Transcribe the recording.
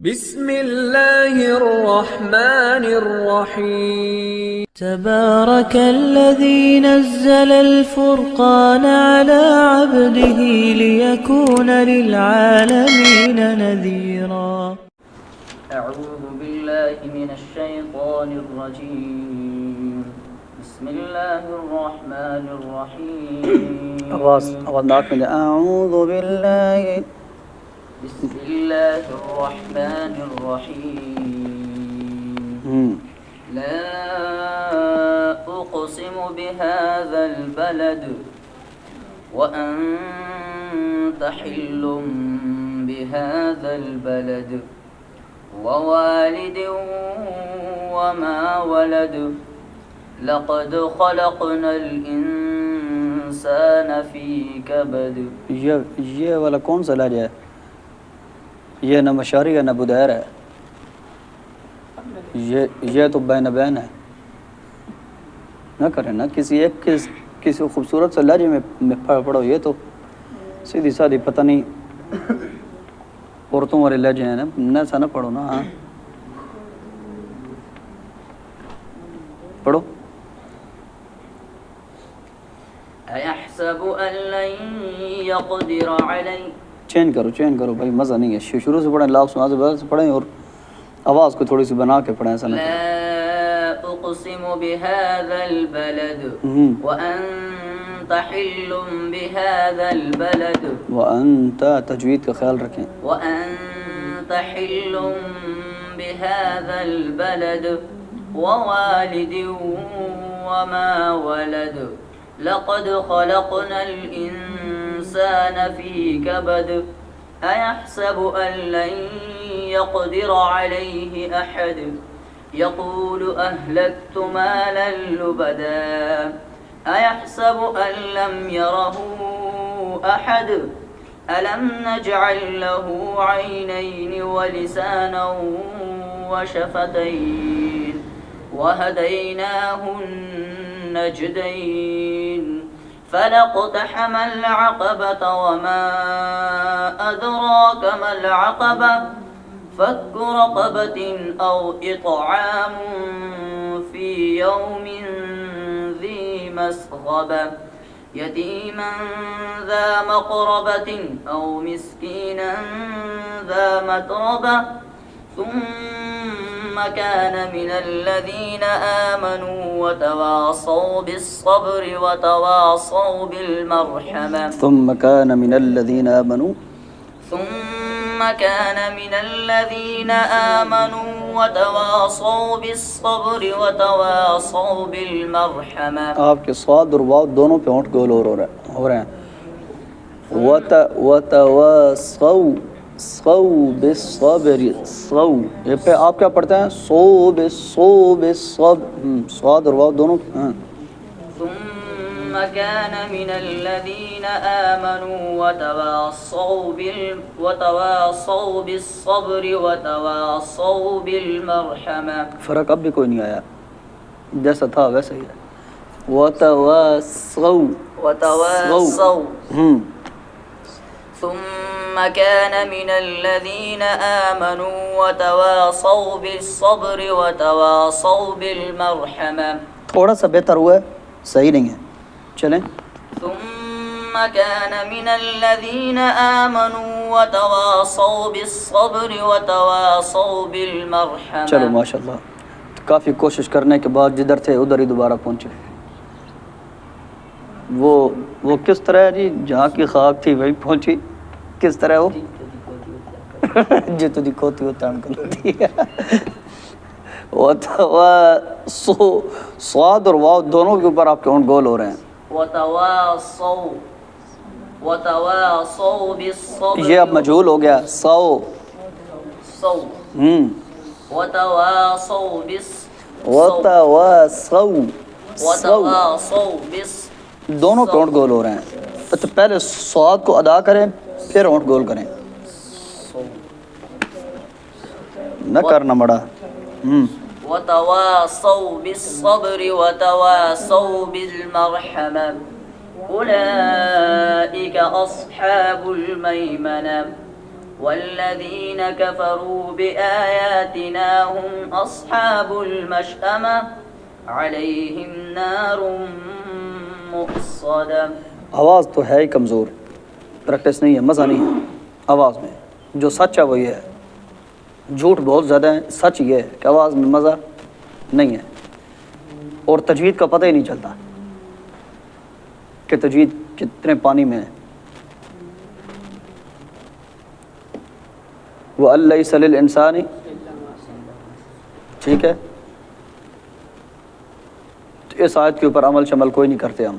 بسم الله الرحمن الرحيم تبارك الذي نزل الفرقان على عبده ليكون للعالمين نذيرا. أعوذ بالله من الشيطان الرجيم. بسم الله الرحمن الرحيم. آواز ناک میں اعوذ باللہ. بسم الله الرحمن الرحيم. لا أقسم بهذا البلد وأنت حل بهذا البلد ووالد وما ولد لقد خلقنا الإنسان في كبد. یہ والا کون سا لہجہ ہے؟ یہ نہ مشاری ہے نہ بدیر ہے. یہ تو بین بین ہے. نہ کریں نا کسی ایک کسی خوبصورت سے لہجے میں پڑھو. یہ تو سیدھی سادھی پتہ نہیں عورتوں والے لہجے ہیں نا. ایسا نہ پڑھو نا. ہاں پڑھو. أيحسب أن لن يقدر عليه. چینج کرو بھائی، مزہ نہیں ہے. شروع سے پڑھیں، لاکھ سنا سے پڑھیں اور آواز کو تھوڑی سی بنا کے پڑھیں. ایسا نہ لا أقسم بهذا البلد وأنت حل بهذا البلد. وأنت تجوید کا خیال رکھیں. وأنت حل بهذا البلد ووالد وما ولد لقد خلقنا الإنسان في كبد. أيحسب أن لن يقدر عليه أحد يقول أهلكت مالا لبدا. أيحسب أن لم يره أحد ألم نجعل له عينين ولسانا وشفتين وهديناه النجدين فلاقتحم العقبة وما أدراك ما العقبة فك رقبة أو إطعام في يوم ذي مسغبة يتيما ذا مقربة أو مسكينا ذا متربة ثم كان من الذين آمنوا وتواصوا بالصبر وتواصوا بالمرحمة. ثم كان من الذين آمنوا وتواصوا بالصبر وتواصوا بالمرحمة. آپ کے صاد اور واو دونوں پہ ہونٹ گول ہو رہے ہیں. وتواصوا بالصبر. یہ پہ آپ کیا پڑھتے ہیں؟ صوب صاد اور واو دونوں. ثم كان من الذين آمنوا وتواصوا بالصبر وتواصوا بالمرحمة. فرق اب بھی کوئی نہیں آیا، جیسا تھا ویسا ہی ہے. وتواصوا ثم كان من الذين آمنوا وتواصوا بالصبر وتواصوا بالمرحمة. تھوڑا سا بہتر ہوا ہے، صحیح نہیں ہے. چلیں. ثم كان من الذين آمنوا وتواصوا بالصبر وتواصوا بالمرحمة. چلو ماشاءاللہ، کافی کوشش کرنے کے بعد جدھر تھے ادھر ہی دوبارہ پہنچے. وہ کس طرح ہے جی؟ جہاں کی خاک تھی وہی پہنچی. کس طرح وہ جتو دی کھوتی ہوتا ہے صاد اور واو دونوں کے اوپر آپ کے ہونٹ گول ہو رہے ہیں. وتواصوا بالصبر. یہ اب مجهول ہو گیا. وتواصوا دونوں پہ ہونٹ گول ہو رہے ہیں. تو پہلے صاد کو ادا کریں پھر ہونٹ گول کریں. نہ کرنا مڑا. وتواصوا بالصبر وتواصوا بالمرحمة. أولئك أصحاب الميمنة والذين كفروا بآياتنا هم أصحاب المشأمة عليهم نار مؤصدة. آواز تو ہے ہی کمزور، پریکٹس نہیں ہے، مزہ نہیں ہے آواز میں. جو سچ ہے وہ یہ ہے، جھوٹ بہت زیادہ ہے، سچ یہ ہے کہ آواز میں مزہ نہیں ہے، اور تجوید کا پتہ ہی نہیں چلتا کہ تجوید کتنے پانی میں ہے. وَأَلَّيْسَ لِلْإِنسَانِ، ٹھیک ہے. تو اس آیت کے اوپر عمل شمل کوئی نہیں کرتے ہم.